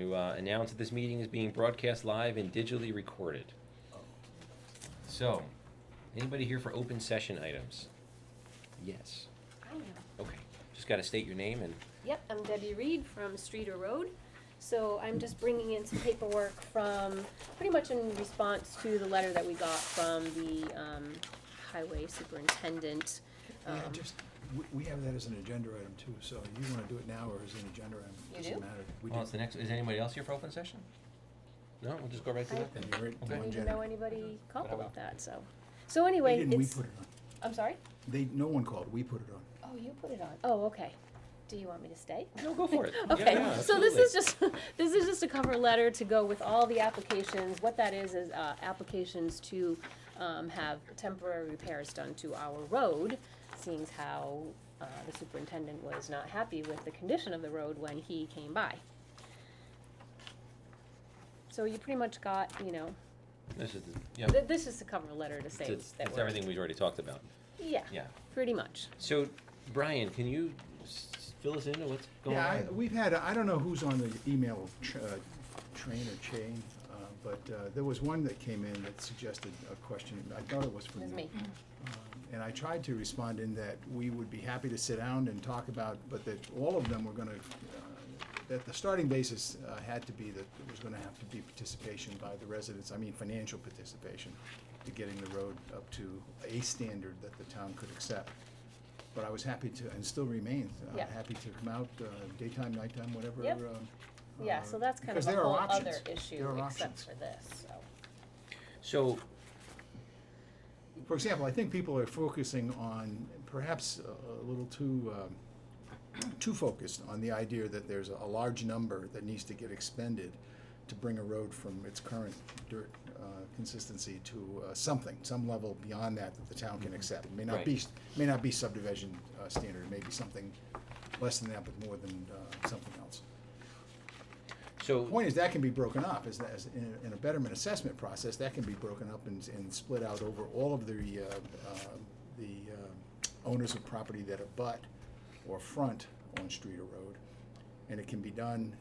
to announce that this meeting is being broadcast live and digitally recorded. So, anybody here for open session items? Yes. I am. Okay. Just got to state your name and. Yep, I'm Debbie Reed from Streeter Road. So I'm just bringing in some paperwork from, pretty much in response to the letter that we got from the highway superintendent. We have that as an agenda item too, so you wanna do it now or as an agenda item? You Doesn't do? matter. We Well, do. it's the next. Is anybody else here for open session? No, we'll just go right to that. Then you're right, I one didn't even agenda. know anybody called Whatever. about that, so. So anyway, They didn't, we it's, put it on. I'm sorry? No one called, we put it on. Oh, you put it on. Oh, okay. Do you want me to stay? No, go for it. Okay, Yeah, so this absolutely. is just, this is just a cover letter to go with all the applications. What that is applications to have temporary repairs done to our road, seeing as how the superintendent was not happy with the condition of the road when he came by. So you pretty much got, you know, This is yeah. this is the cover letter to say that It's we're. everything we've already talked about. Yeah, Yeah. pretty much. So, Brian, can you fill us into what's going Yeah, on? we've had, I don't know who's on the email train or chain, but there was one that came in that suggested a question. I thought it was from It was you. me. And I tried to respond in that we would be happy to sit down and talk about, but that all of them were gonna, that the starting basis had to be that there was gonna have to be participation by the residents, I mean financial participation, to getting the road up to a standard that the town could accept. But I was happy to, and still remains, Yeah. happy to come out, daytime, nighttime, whatever. Yep. Yeah, so that's kind because of a there are whole other options. issue There are except options. for this, so. So, For example, I think people are focusing on, perhaps a little too focused on the idea that there's a large number that needs to get expended to bring a road from its current dirt consistency to something, some level beyond that that the town can accept. It may not be, Right. may not be subdivision standard, it may be something less than that, but more than something else. so The point is, that can be broken up, as in a betterment assessment process, that can be broken up and split out over all of the owners of property that abut or front on Streeter Road. And it can be done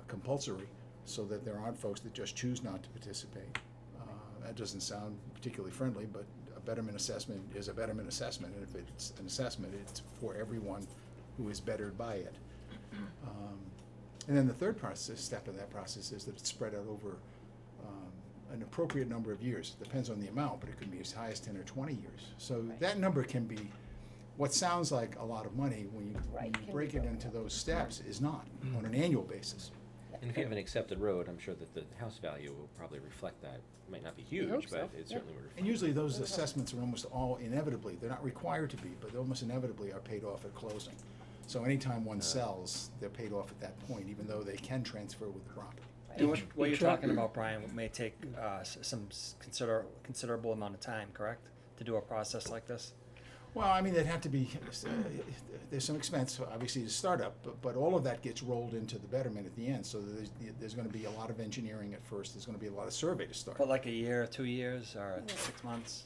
compulsory, so that there aren't folks that just choose not to participate. That doesn't sound particularly friendly, but a betterment assessment is a betterment assessment, and if it's an assessment, it's for everyone who is bettered by it. And then the third step of that process is that it's spread out over an appropriate number of years. It depends on the amount, but it could be as high as 10 or 20 years. So Right. that number can be, what sounds like a lot of money when you, Right, when can you be break it broken into up. those steps is not, on an annual basis. and if you have an accepted road, I'm sure that the house value will probably reflect that. It might not be huge, hope so, but it yeah. certainly will reflect. And usually those assessments are almost all inevitably, they're not required to be, but they almost inevitably are paid off at closing. So anytime one sells, they're paid off at that point, even though they can transfer with the property. And what you're talking about, Brian, may take considerable amount of time, correct? To do a process like this? Well, I mean, there'd have to be, there's some expense, obviously, to start up, but all of that gets rolled into the betterment at the end. So there's gonna be a lot of engineering at first, there's gonna be a lot of survey to start. But like a year, 2 years, or 6 months?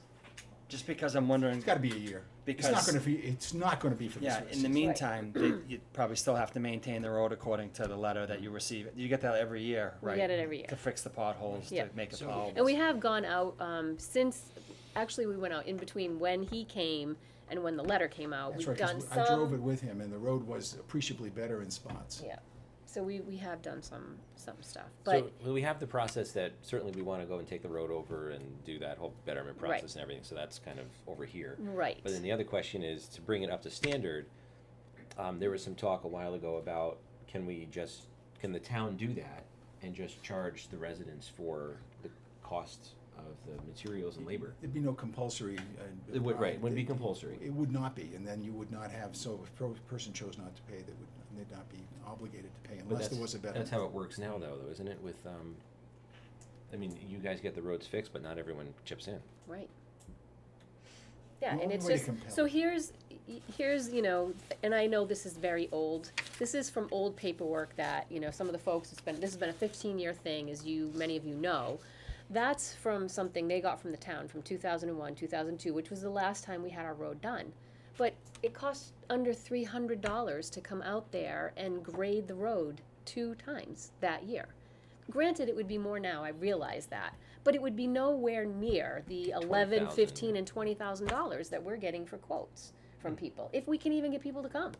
Just because I'm wondering, It's gotta be a year. Because- It's not gonna be for this yeah, race. in the meantime, you probably still have to maintain the road according to the letter that you receive. You get that every year, We right? get it every year. To fix the potholes, Yeah. to make it So- plowable. And we have gone out, since, actually, we went out in between when he came and when the letter came out. That's We've right, done 'cause some. I drove it with him, and the road was appreciably better in spots. Yeah, so we have done some stuff, but, So we have the process that certainly we want to go and take the road over and do that whole betterment Right. process and everything, so that's kind of over here. right. But then the other question is, to bring it up to standard, there was some talk a while ago about, can the town do that and just charge the residents for the costs of the materials and labor? There'd be no compulsory. It would, right, it wouldn't be compulsory. It would not be, and then you would not have, so if a person chose not to pay, they'd not be obligated to pay But unless there that's- was a better. That's how it works now, though, isn't it, with, I mean, you guys get the roads fixed, but not everyone chips in. Right. Yeah, The and only it's way to just, compel so it. here's, you know, and I know this is very old. This is from old paperwork that, you know, some of the folks, this has been a 15-year thing, as many of you know. That's from something they got from the town from 2001, 2002, which was the last time we had our road done. But it cost under $300 to come out there and grade the road 2 times that year. granted, it would be more now, I realize that, but it would be nowhere near the 11, 20,000, 15, and $20,000 that we're getting for quotes from people, if we can even get people to come.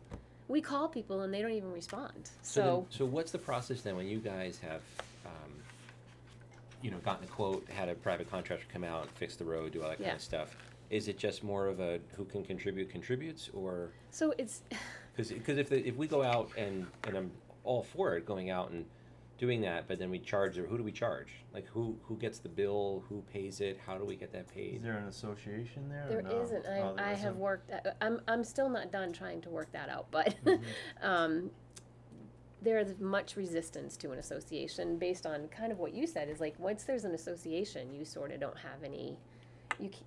We call people and they don't even respond, so. So what's the process then when you guys have, gotten a quote, had a private contractor come out, fix the road, do all that kind Yeah. of stuff? Is it just more of a who can contribute contributes, or? So it's, Because if we go out and I'm all for it, going out and doing that, but then we charge, or who do we charge? Like who gets the bill, who pays it, how do we get that paid? Is there an association there? there or no? isn't, Oh, there I have isn't? worked, I'm still not done trying to work that out, but, Mhm. there is much resistance to an association based on kind of what you said, is like, once there's an association, you sort of don't have any,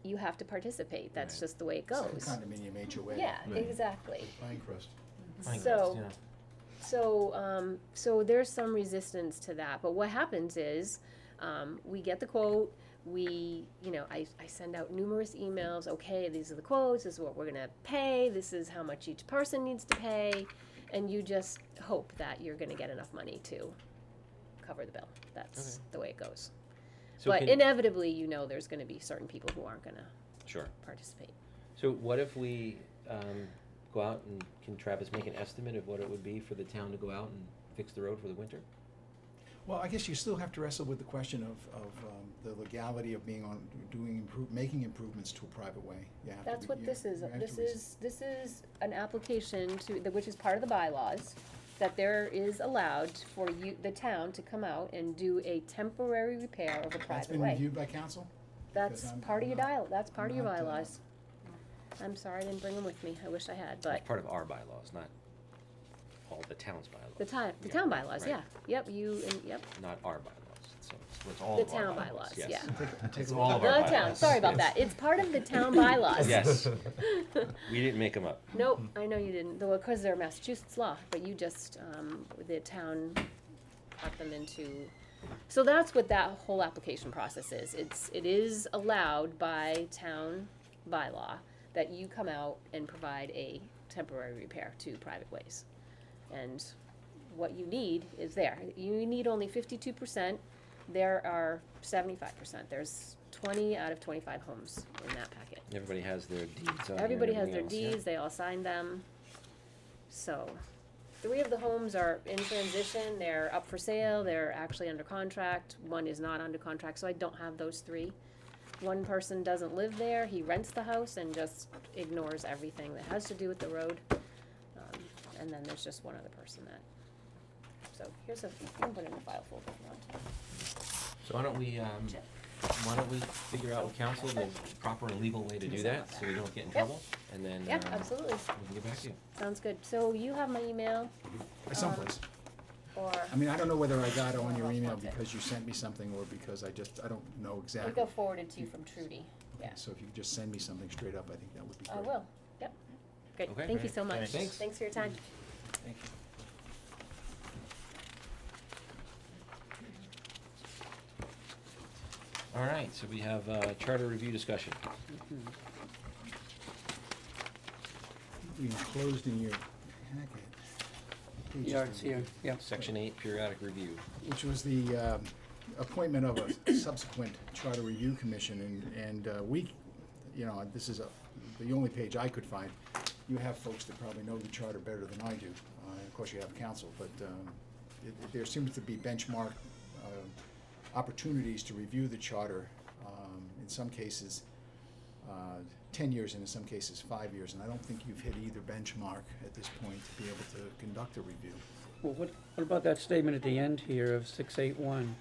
you have to participate, that's Right. just the way it It's like a goes. condominium HOA. Yeah, Right. exactly. Pinecrest. Pinecrest, So- yeah. So there's some resistance to that, but what happens is, we get the quote, I send out numerous emails, okay, these are the quotes, this is what we're gonna pay, this is how much each person needs to pay, and you just hope that you're gonna get enough money to cover the bill, that's Okay. the way it goes. So But can- inevitably, there's gonna be certain people who aren't gonna Sure. participate. So what if we go out and can Travis make an estimate of what it would be for the town to go out and fix the road for the winter? Well, I guess you still have to wrestle with the question of the legality of making improvements to a private way. You have to That's be- what you- this is. you have This to is an application which is part of the bylaws, that there is allowed for the town to come out and do a temporary repair of a That's private been way. reviewed by council? That's Because I'm part of your not- that's part of your I'm not, bylaws. I'm sorry, I didn't bring them with me. I wish I had, It's but part of our bylaws, not all the town's bylaws. the town Yeah, bylaws, right. yeah. Yep, you, Not our bylaws, so it's all The of our town bylaws, bylaws, yes. yeah. Take It's a all look. of our the town, bylaws. sorry about that. It's part of the town bylaws. Yes. We didn't make them up. Nope, I know you didn't, though, because they're Massachusetts law, but you just, the town got them into, so that's what that whole application process is. It is allowed by town bylaw that you come out and provide a temporary repair to private ways. And what you need is there. You need only 52%, there are 75%. There's 20 out of 25 homes in that packet. Everybody has their deeds on here and Everybody has everything their else, yeah. deeds, they all signed them. So, 3 of the homes are in transition, they're up for sale, they're actually under contract, 1 is not under contract, so I don't have those 3. 1 person doesn't live there, he rents the house and just ignores everything that has to do with the road. And then there's just 1 other person that, so here's you can put it in the file folder if you want. So why don't we figure out with council the proper and legal way to do that, so we don't get in trouble, and then, Yeah, absolutely, we can get back to you. sounds good. So you have my email, Someplace. or I mean, I don't know whether I got it on your I'll email find it. because you sent me something or because I don't know we exactly. go forwarded to you from Trudy, yeah. Okay, so if you could just send me something straight up, I think that would be great. I will, yep. Great, Okay. thank you so much. Thanks. Thanks for your time. Thank you. All right, so we have charter review discussion. We enclosed in your packet. pages Yeah, it's from- here, yeah. Section 8, periodic review. Which was the appointment of a subsequent charter review commission, and we, this is the only page I could find. You have folks that probably know the charter better than I do, and of course you have counsel, but there seems to be benchmark opportunities to review the charter, in some cases 10 years and in some cases 5 years, and I don't think you've hit either benchmark at this point to be able to conduct a review. Well, what about that statement at the end here of 681?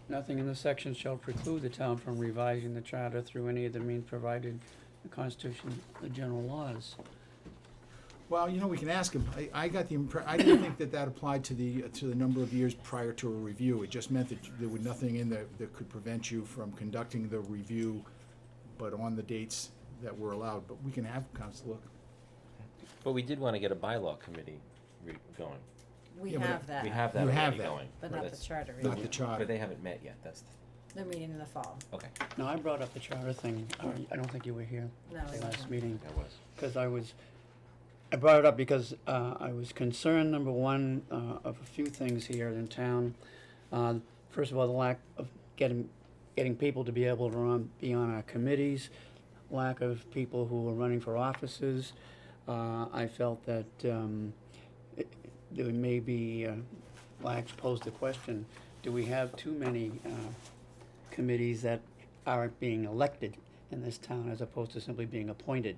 Nothing in the section shall preclude the town from revising the charter through any of the means provided in the Constitution, the general laws. Well, we can ask him. I got the I didn't think that applied to the number of years prior to a review. It just meant that there was nothing in there that could prevent you from conducting the review, but on the dates that were allowed. But we can have council look. But we did want to get a bylaw committee going. We Yeah, but have that. We have that You have already that. going. But not the That's- charter Not review. the charter. But they haven't met yet, that's, They're meeting in the fall. okay, No, I brought up the charter thing. I don't think you were here No, the we last wasn't. meeting, that was. because I was I brought it up because I was concerned, number one, of a few things here in town. First of all, the lack of getting people to be able to be on our committees, lack of people who are running for offices. I felt that there may be, Lax posed the question, do we have too many committees that aren't being elected in this town as opposed to simply being appointed?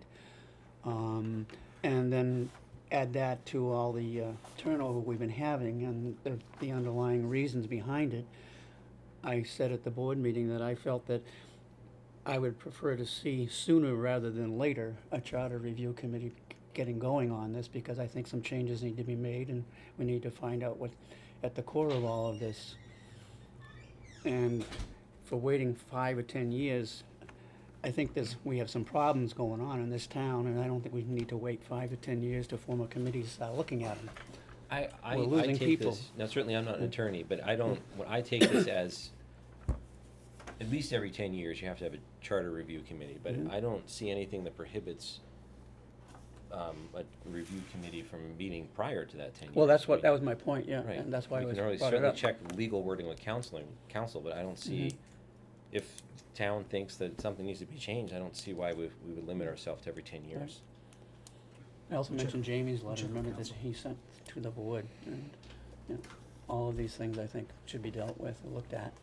And then add that to all the turnover we've been having and the underlying reasons behind it. I said at the board meeting that I felt that I would prefer to see sooner rather than later a charter review committee getting going on this, because I think some changes need to be made and we need to find out what at the core of all of this. And for waiting 5 or 10 years, I think we have some problems going on in this town, and I don't think we need to wait 5 or 10 years to form a committee to start looking at them. I We're losing take people. this, now certainly I'm not an attorney, but I take this as, at least every 10 years you have to have a charter review committee, but Mhm. I don't see anything that prohibits a review committee from meeting prior to that 10 years. Well, that I mean, was my point, yeah, right. and that's why I We was can always brought it certainly up. check legal wording with council, but I don't see, Mhm. if town thinks that something needs to be changed, I don't see why we would limit ourselves to every 10 years. I also Check- mentioned Jamie's letter, check with remember that council. he sent to the board, and, you know, all of these things I think should be dealt with and looked at.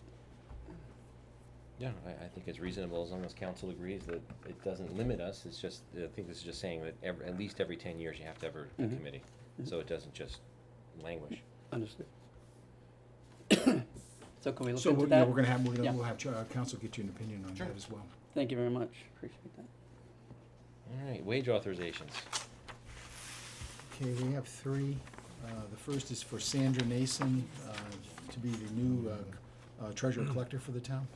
Yeah, I think it's reasonable as long as council agrees that it doesn't limit us, it's just, I think this is just saying that at least every 10 years you have to have a Mhm. committee, Mhm. so it doesn't just languish. Understood. So can we look So, into we're that? gonna Yeah. we'll have council get you an opinion on Sure. that as well. Thank you very much, appreciate that. All right, wage authorizations. Okay, we have three. The first is for Sandra Nason, to be the new treasurer collector for the town.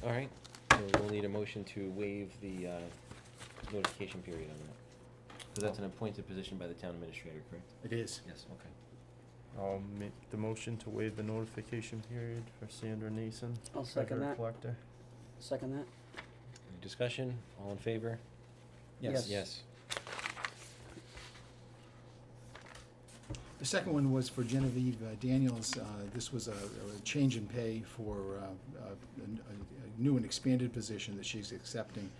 All right, so we'll need a motion to waive the notification period on that. So that's an appointed position by the town administrator, correct? It is. Yes, okay. I'll make the motion to waive the notification period for Sandra Nason, I'll second treasurer that. collector. Second that? Any discussion, all in favor? Yes. Yes. The second one was for Genevieve Daniels. This was a change in pay for a new and expanded position that she's accepting.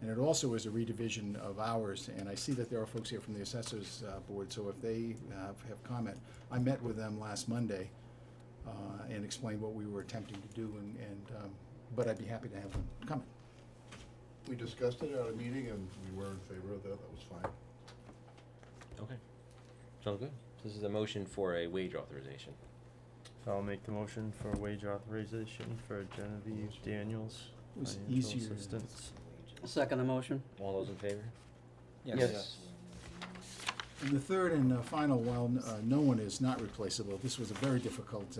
And it also is a redivision of hours, and I see that there are folks here from the assessors board, so if they have comment. I met with them last Monday and explained what we were attempting to do, but I'd be happy to have them comment. We discussed it at a meeting and we were in favor of that, that was fine. Okay, sounds good. This is a motion for a wage authorization. So I'll make the motion for wage authorization for Genevieve Daniels, It was financial easier. assistance. Second the motion? All those in favor? Yes. And the third and final, while no one is not replaceable, this was a very difficult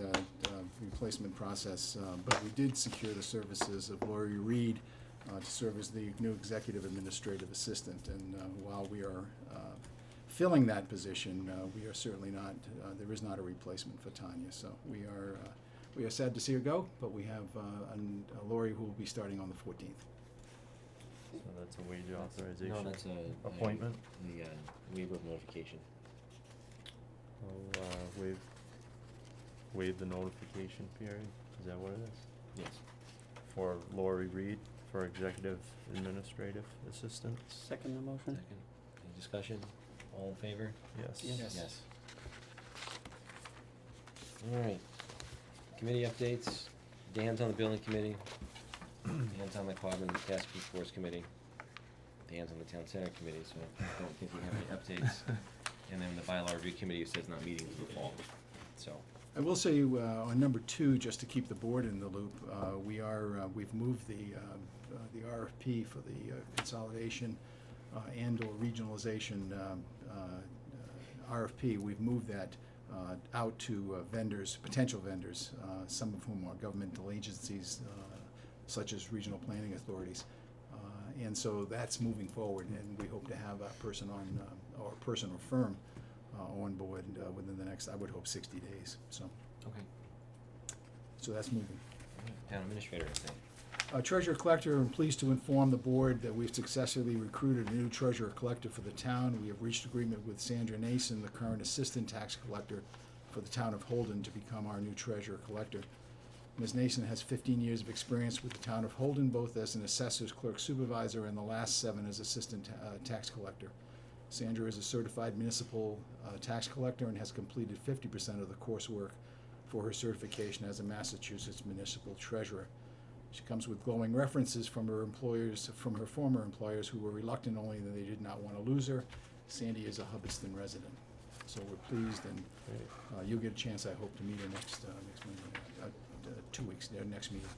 replacement process, but we did secure the services of Lori Reed to serve as the new executive administrative assistant. And while we are filling that position, we are certainly not, there is not a replacement for Tanya. So we are sad to see her go, but we have Lori who will be starting on the 14th. So that's a wage No, authorization. that's a. Appointment? The waiver of notification. I'll waive the notification period, is that what it is? Yes. For Lori Reed, for executive administrative assistant? Second the motion? Second. Any discussion? All in favor? Yes. Yes. Yes. All right. Committee updates. Dan's on the building committee. Dan's on the Quabbin Task Force committee. Dan's on the town center committee, so I don't think we have any updates. And then the bylaw review committee says not meeting until the fall, so. I will say on number 2, just to keep the board in the loop, we've moved the RFP for the consolidation and/or regionalization RFP. We've moved that out to vendors, potential vendors, some of whom are governmental agencies such as regional planning authorities. And so that's moving forward, and we hope to have a person or person or firm on board within the next, I would hope, 60 days. So Okay. that's moving. Town administrator, I think. Treasurer Collector, I'm pleased to inform the board that we've successfully recruited a new Treasurer Collector for the town. We have reached agreement with Sandra Nason, the current Assistant Tax Collector for the town of Holden, to become our new Treasurer Collector. Ms. Nason has 15 years of experience with the town of Holden, both as an Assessor's Clerk Supervisor and the last 7 as Assistant Tax Collector. Sandra is a certified municipal tax collector and has completed 50% of the coursework for her certification as a Massachusetts municipal treasurer. She comes with glowing references from her former employers, who were reluctant only that they did not want to lose her. Sandy is a Hubbardston resident. So we're pleased, and you'll get a chance, I hope, to meet her next Monday, 2 weeks, their next meeting.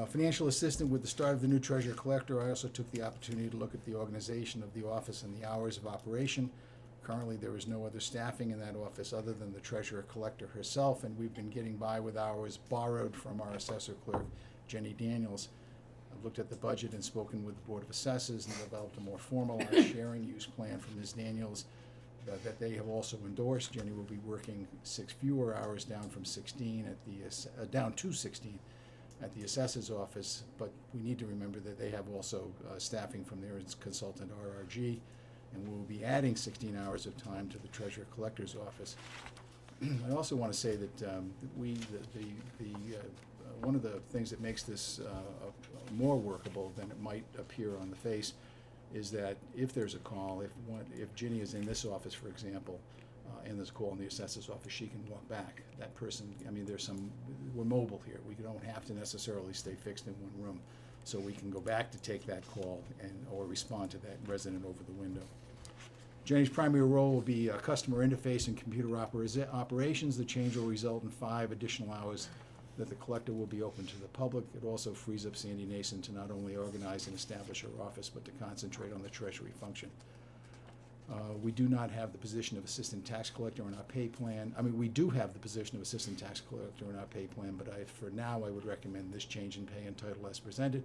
Financial assistant. With the start of the new treasurer collector, I also took the opportunity to look at the organization of the office and the hours of operation. Currently, there is no other staffing in that office other than the treasurer collector herself, and we've been getting by with hours borrowed from our assessor clerk, Jenny Daniels. I've looked at the budget and spoken with the Board of Assessors and developed a more formalized sharing use plan from Ms. Daniels that they have also endorsed. Jenny will be working 6 fewer hours, down from 16 at the down to 16 at the assessor's office, but we need to remember that they have also staffing from their consultant RRG, and we will be adding 16 hours of time to the treasurer collector's office. I also want to say that one of the things that makes this more workable than it might appear on the face is that if there's a call, if Ginny is in this office, for example, and there's a call in the assessor's office, she can walk back. That person, I mean, we're mobile here. We don't have to necessarily stay fixed in one room. So we can go back to take that call or respond to that resident over the window. Jenny's primary role will be customer interface and computer operations. The change will result in 5 additional hours that the collector will be open to the public. It also frees up Sandy Nason to not only organize and establish her office, but to concentrate on the treasury function. We do not have the position of assistant tax collector in our pay plan. I mean, we do have the position of assistant tax collector in our pay plan, but for now, I would recommend this change in pay and title as presented.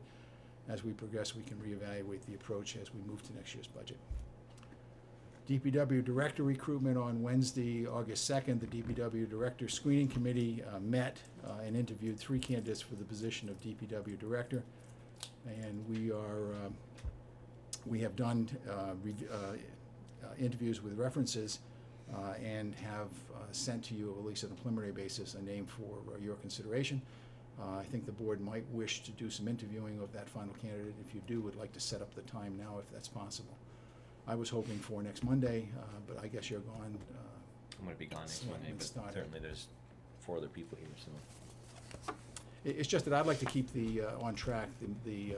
As we progress, we can reevaluate the approach as we move to next year's budget. DPW Director recruitment. On Wednesday, August 2nd, the DPW Director Screening Committee met and interviewed 3 candidates for the position of DPW Director, and we have done interviews with references and have sent to you, at least on a preliminary basis, a name for your consideration. I think the board might wish to do some interviewing of that final candidate. If you do, would like to set up the time now if that's possible. I was hoping for next Monday, but I guess you're gone. I'm going to be gone next Monday, but certainly there's 4 other people here, so. It's just that I'd like to keep on track the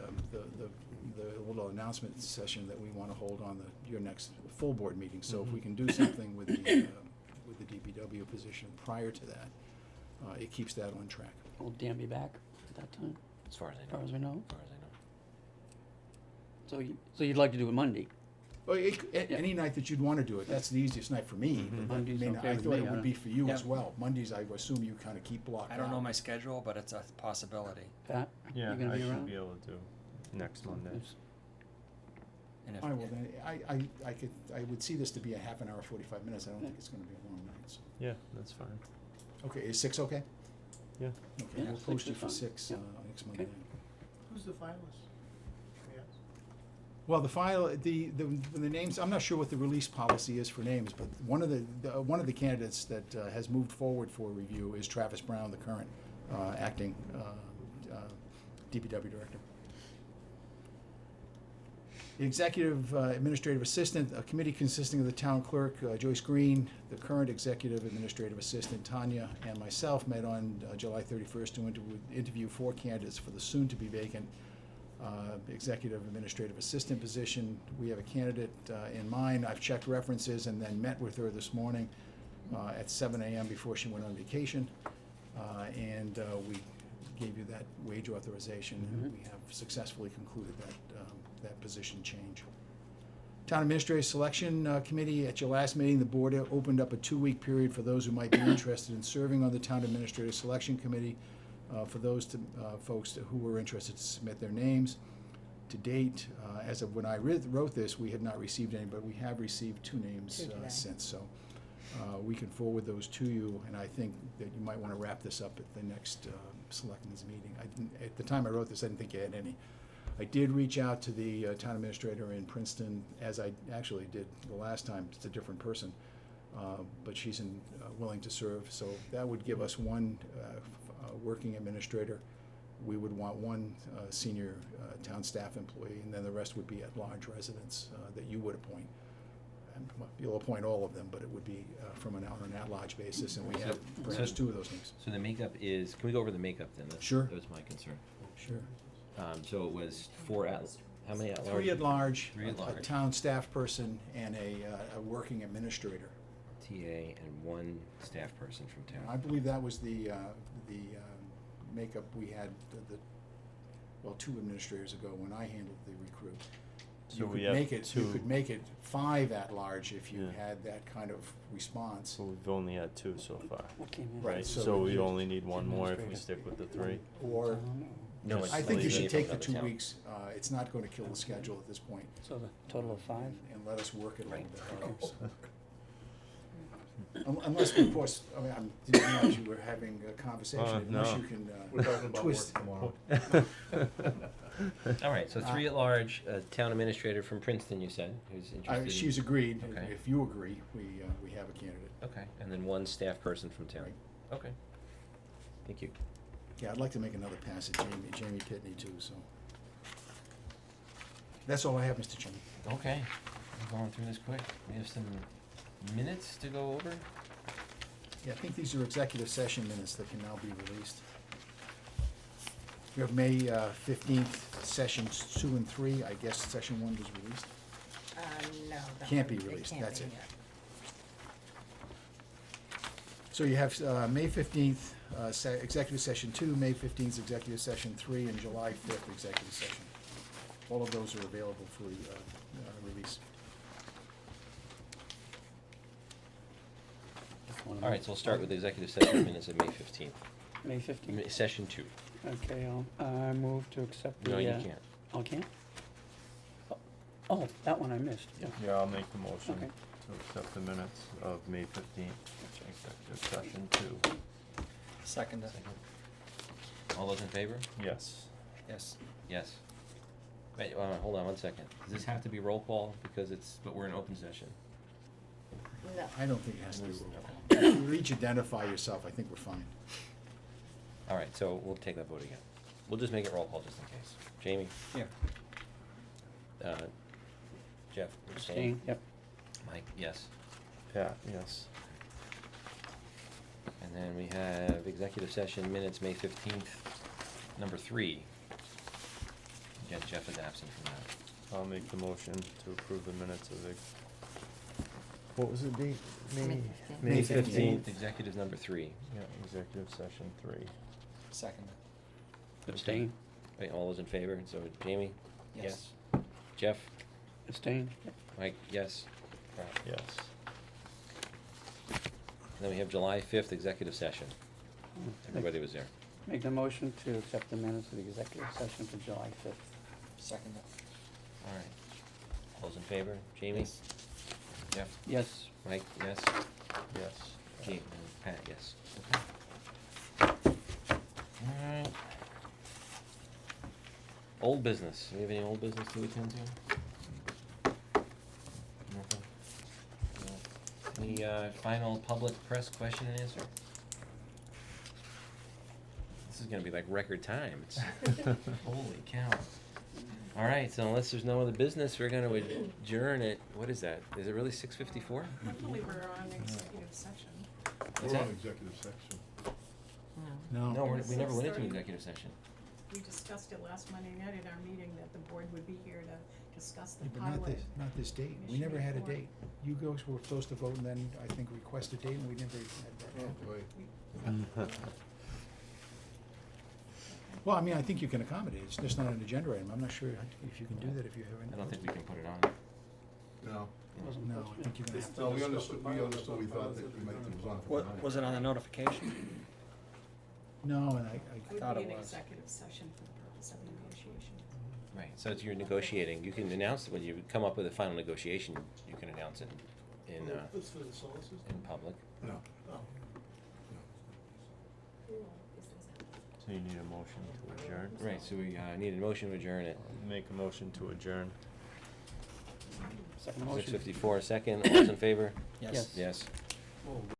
little announcement session that we want to hold on your next full board meeting. So if we can do something with the DPW position prior to that, it keeps that on track. Will Dan be back at that time, As far as I as know. far as we know? As far as I know. So you'd like to do it Monday? Well, any night that you'd want to do it, that's the easiest night for me. But Monday's I mean, okay I with thought me, it I would don't- be for you Yeah. as well. Mondays, I assume you kind of keep blocked out. I don't know my schedule, but it's a possibility. Pat, Yeah, you gonna I be should around? be able to next Monday. And if, All right, well then, I would see this to be a half an hour, 45 minutes. I don't think it's going to be a long night. So. Yeah, that's fine. Okay, is 6 okay? Yeah. Okay, Yeah, we'll 6 post you is for fine. 6 Yeah. next Monday Okay. night. Who's the finalist? Yes. Well, the names, I'm not sure what the release policy is for names, but one of the candidates that has moved forward for review is Travis Brown, the current acting DPW director. The executive administrative assistant, a committee consisting of the town clerk, Joyce Green, the current executive administrative assistant, Tanya, and myself met on July 31st to interview 4 candidates for the soon-to-be vacant executive administrative assistant position. We have a candidate in mind. I've checked references and then met with her this morning at 7 a.m. before she went on vacation. And we gave you that wage authorization, and we have successfully concluded that position change. Town Administrative Selection Committee, at your last meeting, the board opened up a 2-week period for those who might be interested in serving on the Town Administrative Selection Committee. For those folks who were interested to submit their names. To date, as of when I wrote this, we had not received any, but we have received 2 names since. So we can forward those to you, and I think that you might want to wrap this up at the next selectmen's meeting. At the time I wrote this, I didn't think you had any. I did reach out to the town administrator in Princeton, as I actually did the last time. It's a different person, but she's willing to serve. So that would give us one working administrator. We would want one senior town staff employee, and then the rest would be at-large residents that you would appoint. And you'll appoint all of them, but it would be on an at-large basis, and we have perhaps two of those names. So the makeup is, can we go over the makeup then? Sure. That was my concern. Sure. So it was how many at-large? 3 at-large, Three a at-large. town staff person, and a working administrator. TA and one staff person from I town. believe that was the makeup we had, two administrators ago when I handled the recruit. So You we could have make it, you two. could make it 5 at-large if you Yeah. had that kind of response. So we've only had 2 so far, What came in? Right, right? so So we you- only need one more if we Administrator. stick with the 3. Or, No, Just I it's think you leave should it. take the Another 2 town. weeks. It's not going to kill the schedule at this point. So the total of 5? And let us work it a little Right. bit harder. so. Unless, of course, I mean, I didn't realize you were having a conversation, unless no. you can We're talking about work twist. tomorrow. All right, so 3 at-large, a town administrator from Princeton, you said, who's interested. She's agreed. Okay. If you agree, we have a candidate. Okay, and then one staff person from town. Right. Okay. Thank you. Yeah, I'd like to make another pass at Jamie Pitney too, so. That's all I have, Mr. Chairman. Okay, we're going through this quick. We have some minutes to go over. Yeah, I think these are executive session minutes that can now be released. We have May 15th, sessions 2 and 3. I guess session 1 was released. No. that Can't be one- it released, can't that's be it. yet. So you have May 15th, executive session 2, May 15th, executive session 3, and July 5th, executive session. All of those are available for release. All right, so we'll start with the executive session minutes of May 15th. May 15th. Session 2. Okay, I move to accept the. No, you can't. Oh, can't? Oh, that one I missed. Yeah, I'll make the motion Okay. to accept the minutes of May 15th, executive session 2. Second. All those in favor? Yes. Yes. Yes. Wait, hold on one second. Does this have to be roll call because but we're in open session? No. I don't think it has to be roll call. If you each identify yourself, I think we're fine. All right, so we'll take that vote again. We'll just make it roll call just in case. Jamie? Here. Jeff? Abstain, yep. Mike, yes. Pat, yes. And then we have executive session minutes, May 15th, number 3. Again, Jeff is absent from that. I'll make the motion to approve the minutes of the, what was the date? May May 15th. 15th. Executive number 3. Yeah, executive session 3. Second. Abstain, Wait, all those in favor? So Jamie? Yes. Jeff? abstain, Mike, yes. Right. Yes. Then we have July 5th, executive session. Everybody was there. Make the motion to accept the minutes of the executive session for July 5th. Second. All right. All those in favor? Jamie? Yes. Jeff? Yes, Mike, yes. Yes. Jamie, Pat, yes. Okay. All right. Old business. Do we have any old business to attend to? Nothing? No. Any final public press question and answer? This is gonna be like record time. It's holy cow. All right, so unless there's no other business, we're gonna adjourn it. What is that? Is it really 6:54? I believe we're on executive session. What's We're that? on executive section. No. No, we It's never went into 6:30. executive session. We discussed it last Monday night at our meeting that the board would be here to discuss the Yeah, but highway. not this date. We never had a date. You guys were supposed to vote and then, I think, request a date, and we never had that happen. Oh, boy. Well, I mean, I think you can accommodate. It's just not an agenda item. I'm not sure if you can do that if you haven't. I don't think we can put it on. No. wasn't No, posted. I think you're gonna have to. No, we understood, we thought that we might, it was on for What, tonight. was it on the notification? No, and I Would thought be it an was. executive session for the purpose of negotiation. Right, so it's you're negotiating. You can announce it when you come up with a final negotiation, you can announce it in, That's for the solar system? in public. No. Oh. So you need a motion to adjourn? Right, so we, need a motion to adjourn at Make a motion to adjourn. Second six motion. fifty-four, second, all those in favor? Yes. Yes. Well,